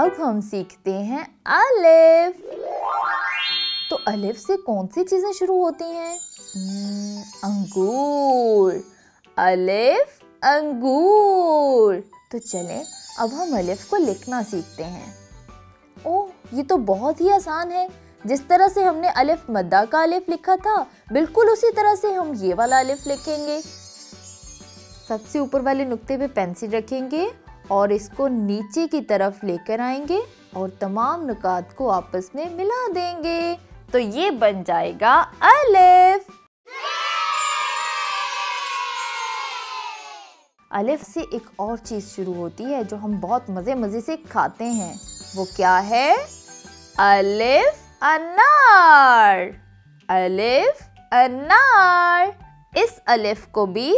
अब हम सीखते हैं अलिफ। तो अलिफ से कौन सी चीजें शुरू होती हैं? अंगूर। अलिफ अंगूर। तो चलें अब हम अलिफ को लिखना सीखते हैं। ओह, ये तो बहुत ही आसान है। जिस तरह से हमने अलिफ मद्दा का अलिफ लिखा था, बिल्कुल उसी तरह से हम ये वाला अलिफ लिखेंगे। सबसे ऊपर वाले नुक्ते पे पेंसिल रखेंगे और इसको नीचे की तरफ लेकर आएंगे और तमाम नुकात को आपस में मिला देंगे, तो ये बन जाएगा अलिफ। अलिफ से एक और चीज शुरू होती है जो हम बहुत मजे से खाते हैं। वो क्या है? अलिफ अनार। अलिफ अनार। इस अलिफ को भी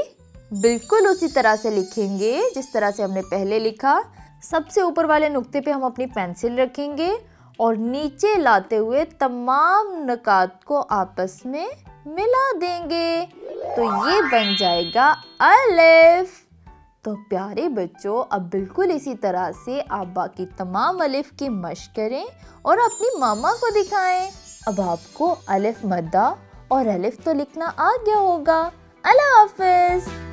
बिल्कुल उसी तरह से लिखेंगे जिस तरह से हमने पहले लिखा। सबसे ऊपर वाले नुक्ते पे हम अपनी पेंसिल रखेंगे और नीचे लाते हुए तमाम नुकात को आपस में मिला देंगे, तो ये बन जाएगा अलिफ। तो प्यारे बच्चों, अब बिल्कुल इसी तरह से आप बाकी तमाम अलिफ की मश्क करें और अपनी मामा को दिखाएं। अब आपको अलिफ मद्दा और अलिफ तो लिखना आ गया होगा। अल्लाह हाफिज।